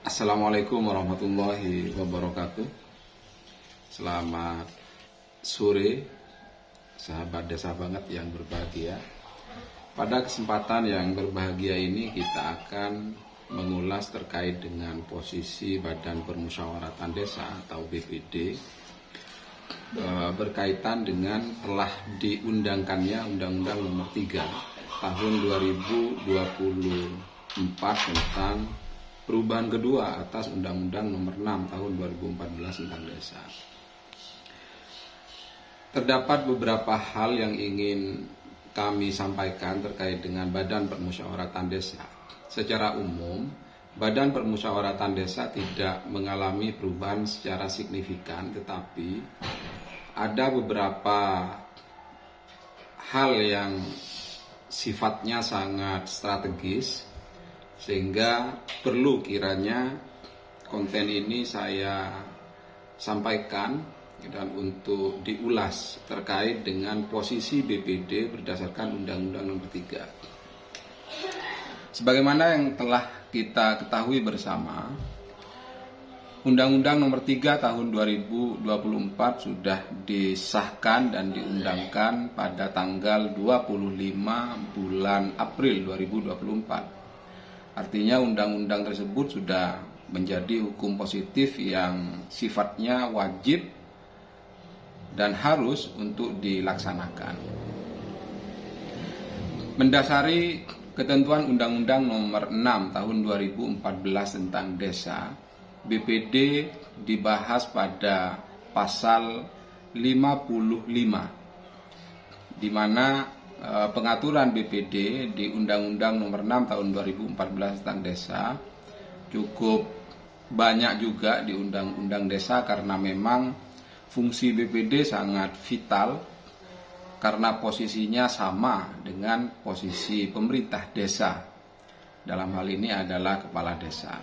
Assalamualaikum warahmatullahi wabarakatuh. Selamat sore, sahabat desa banget yang berbahagia. Pada kesempatan yang berbahagia ini kita akan mengulas terkait dengan posisi Badan Permusyawaratan Desa atau BPD berkaitan dengan telah diundangkannya Undang-Undang Nomor 3 Tahun 2024 tentang perubahan kedua atas Undang-Undang Nomor 6 Tahun 2014 tentang desa. Terdapat beberapa hal yang ingin kami sampaikan terkait dengan Badan Permusyawaratan Desa. Secara umum, Badan Permusyawaratan Desa tidak mengalami perubahan secara signifikan, tetapi ada beberapa hal yang sifatnya sangat strategis, sehingga perlu kiranya konten ini saya sampaikan dan untuk diulas terkait dengan posisi BPD berdasarkan Undang-Undang Nomor 3. Sebagaimana yang telah kita ketahui bersama, Undang-Undang Nomor 3 Tahun 2024 sudah disahkan dan diundangkan pada tanggal 25 bulan April 2024. Artinya undang-undang tersebut sudah menjadi hukum positif yang sifatnya wajib dan harus untuk dilaksanakan. Mendasari ketentuan Undang-Undang Nomor 6 Tahun 2014 tentang desa, BPD dibahas pada pasal 55, di mana pengaturan BPD di Undang-Undang Nomor 6 Tahun 2014 tentang desa cukup banyak juga di Undang-Undang Desa, karena memang fungsi BPD sangat vital karena posisinya sama dengan posisi pemerintah desa. Dalam hal ini adalah kepala desa.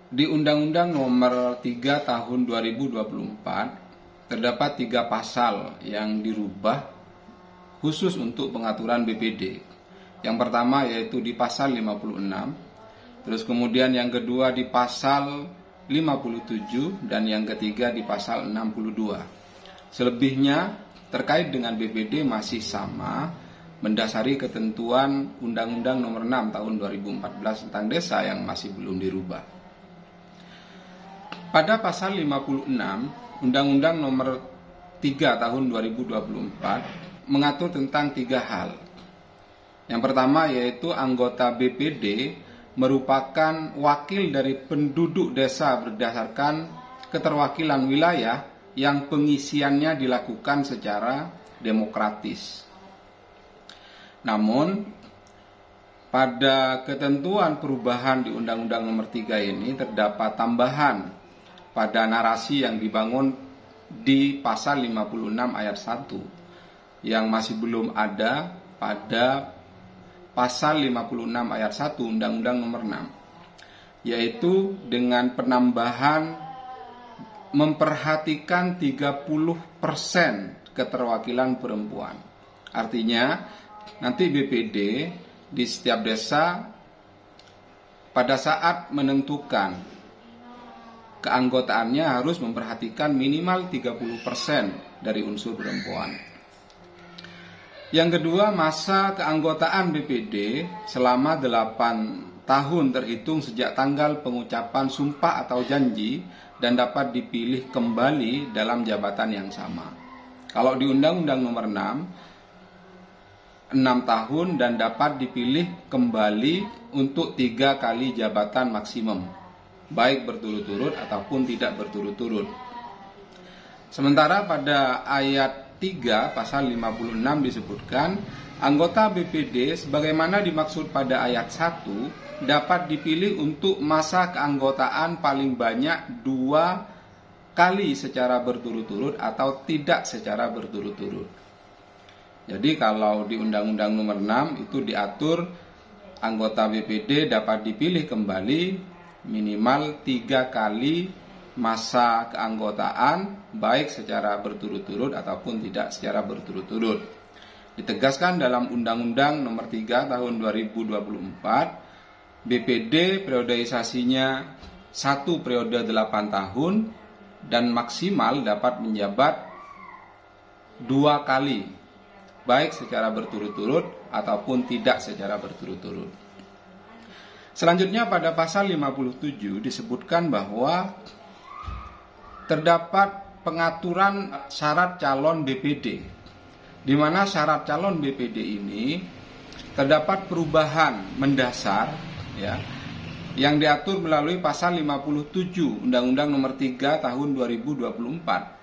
Di Undang-Undang Nomor 3 Tahun 2024 terdapat 3 pasal yang dirubah khusus untuk pengaturan BPD. Yang pertama yaitu di pasal 56, terus kemudian yang kedua di pasal 57, dan yang ketiga di pasal 62. Selebihnya terkait dengan BPD masih sama, mendasari ketentuan Undang-Undang Nomor 6 Tahun 2014 tentang desa yang masih belum dirubah. Pada pasal 56, Undang-Undang Nomor 3 Tahun 2024 mengatur tentang 3 hal. Yang pertama yaitu anggota BPD merupakan wakil dari penduduk desa berdasarkan keterwakilan wilayah yang pengisiannya dilakukan secara demokratis. Namun, pada ketentuan perubahan di Undang-Undang Nomor 3 ini terdapat tambahan pada narasi yang dibangun di pasal 56 ayat 1 yang masih belum ada pada pasal 56 ayat 1 Undang-Undang Nomor 6, yaitu dengan penambahan memperhatikan 30% keterwakilan perempuan. Artinya nanti BPD di setiap desa pada saat menentukan keanggotaannya harus memperhatikan minimal 30% dari unsur perempuan. Yang kedua, masa keanggotaan BPD selama 8 tahun terhitung sejak tanggal pengucapan sumpah atau janji dan dapat dipilih kembali dalam jabatan yang sama. Kalau di Undang-Undang Nomor 6 tahun dan dapat dipilih kembali untuk 3 kali jabatan maksimum, baik berturut-turut ataupun tidak berturut-turut. Sementara pada ayat 3 pasal 56 disebutkan anggota BPD sebagaimana dimaksud pada ayat 1 dapat dipilih untuk masa keanggotaan paling banyak 2 kali secara berturut-turut atau tidak secara berturut-turut. Jadi kalau di Undang-Undang Nomor 6 itu diatur anggota BPD dapat dipilih kembali minimal 3 kali masa keanggotaan, baik secara berturut-turut ataupun tidak secara berturut-turut. Ditegaskan dalam Undang-Undang Nomor 3 Tahun 2024 BPD periodisasinya 1 periode 8 tahun dan maksimal dapat menjabat 2 kali, baik secara berturut-turut ataupun tidak secara berturut-turut. Selanjutnya pada pasal 57 disebutkan bahwa terdapat pengaturan syarat calon BPD, di mana syarat calon BPD ini terdapat perubahan mendasar ya, yang diatur melalui pasal 57 Undang-Undang Nomor 3 Tahun 2024.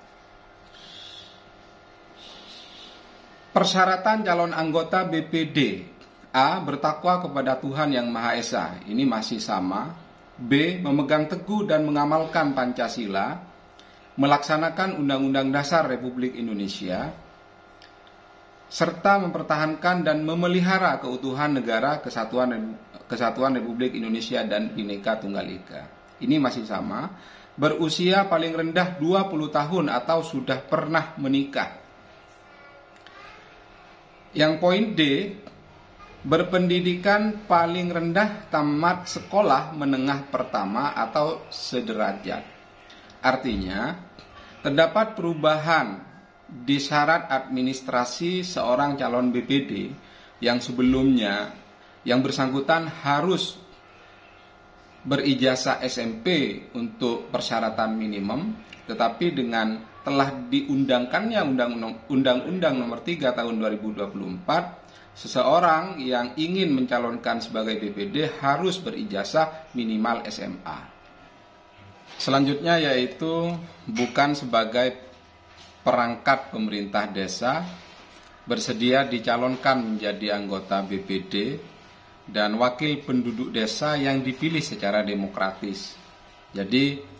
Persyaratan calon anggota BPD: A. Bertakwa kepada Tuhan Yang Maha Esa, ini masih sama. B. Memegang teguh dan mengamalkan Pancasila, melaksanakan Undang-Undang Dasar Republik Indonesia, serta mempertahankan dan memelihara keutuhan negara, kesatuan Republik Indonesia dan Bhinneka Tunggal Ika. Ini masih sama. Berusia paling rendah 20 tahun atau sudah pernah menikah. Yang poin D, berpendidikan paling rendah tamat sekolah menengah pertama atau sederajat. Artinya, terdapat perubahan di syarat administrasi seorang calon BPD yang sebelumnya yang bersangkutan harus berijazah SMP untuk persyaratan minimum, tetapi dengan telah diundangkannya Undang-Undang Nomor 3 Tahun 2024, seseorang yang ingin mencalonkan sebagai BPD harus berijazah minimal SMA. Selanjutnya yaitu bukan sebagai perangkat pemerintah desa, bersedia dicalonkan menjadi anggota BPD dan wakil penduduk desa yang dipilih secara demokratis. Jadi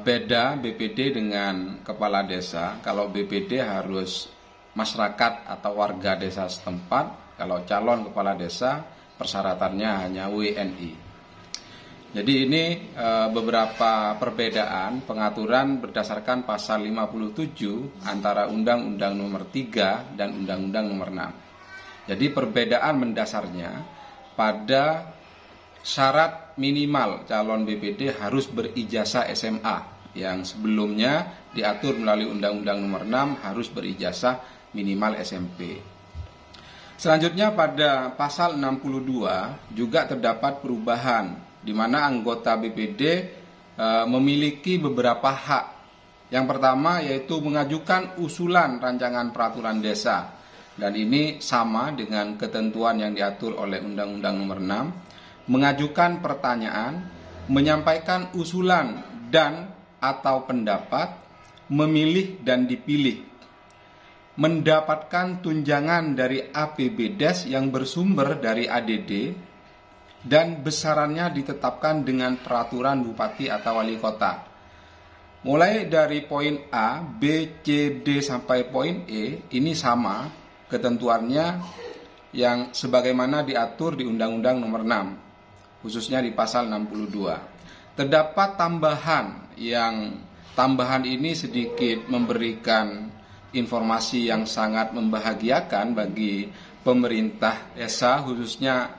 beda BPD dengan kepala desa. Kalau BPD harus masyarakat atau warga desa setempat, kalau calon kepala desa persyaratannya hanya WNI. Jadi ini beberapa perbedaan pengaturan berdasarkan pasal 57 antara Undang-Undang Nomor 3 dan Undang-Undang Nomor 6. Jadi perbedaan mendasarnya pada syarat minimal calon BPD harus berijazah SMA, yang sebelumnya diatur melalui Undang-Undang Nomor 6 harus berijazah minimal SMP. Selanjutnya pada pasal 62 juga terdapat perubahan di mana anggota BPD memiliki beberapa hak. Yang pertama yaitu mengajukan usulan rancangan peraturan desa, dan ini sama dengan ketentuan yang diatur oleh Undang-Undang Nomor 6. Mengajukan pertanyaan, menyampaikan usulan dan atau pendapat, memilih dan dipilih, mendapatkan tunjangan dari APBDes yang bersumber dari ADD, dan besarannya ditetapkan dengan peraturan bupati atau wali kota. Mulai dari poin A, B, C, D sampai poin E, ini sama ketentuannya yang sebagaimana diatur di Undang-Undang Nomor 6. Khususnya di pasal 62. Terdapat tambahan ini sedikit memberikan informasi yang sangat membahagiakan bagi pemerintah desa, khususnya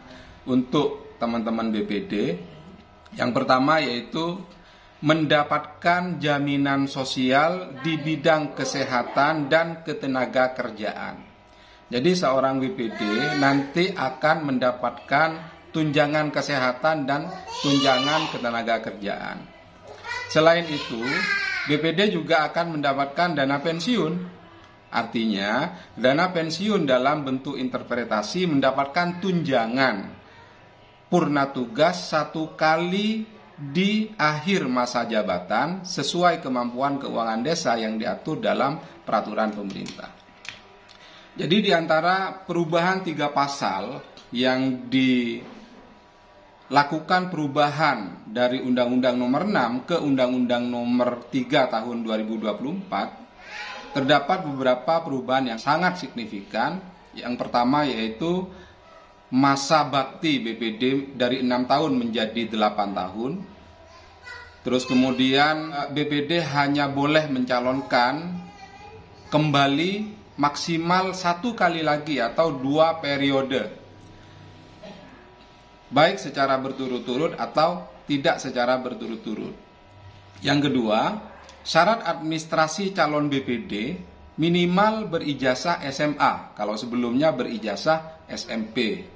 untuk teman-teman BPD. Yang pertama yaitu mendapatkan jaminan sosial di bidang kesehatan dan ketenaga kerjaan. Jadi seorang BPD nanti akan mendapatkan tunjangan kesehatan dan tunjangan ketenaga kerjaan. Selain itu, BPD juga akan mendapatkan dana pensiun. Artinya, dana pensiun dalam bentuk interpretasi mendapatkan tunjangan purna tugas 1 kali di akhir masa jabatan sesuai kemampuan keuangan desa yang diatur dalam peraturan pemerintah. Jadi di antara perubahan 3 pasal yang dilakukan perubahan dari Undang-Undang Nomor 6 ke Undang-Undang Nomor 3 Tahun 2024, terdapat beberapa perubahan yang sangat signifikan. Yang pertama yaitu masa bakti BPD dari 6 tahun menjadi 8 tahun. Terus kemudian BPD hanya boleh mencalonkan kembali maksimal 1 kali lagi atau 2 periode. baik secara berturut-turut atau tidak secara berturut-turut. Yang kedua, syarat administrasi calon BPD minimal berijazah SMA, kalau sebelumnya berijazah SMP.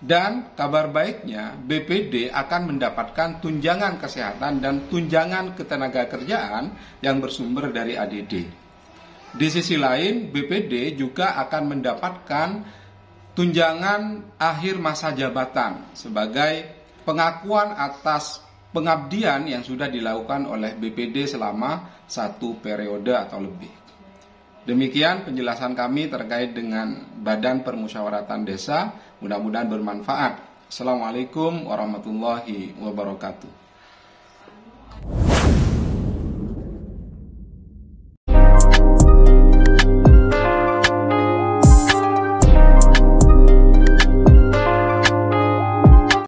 Dan kabar baiknya, BPD akan mendapatkan tunjangan kesehatan dan tunjangan ketenagakerjaan yang bersumber dari ADD. Di sisi lain, BPD juga akan mendapatkan tunjangan akhir masa jabatan sebagai pengakuan atas pengabdian yang sudah dilakukan oleh BPD selama 1 periode atau lebih. Demikian penjelasan kami terkait dengan Badan Permusyawaratan Desa. Mudah-mudahan bermanfaat. Assalamualaikum warahmatullahi wabarakatuh.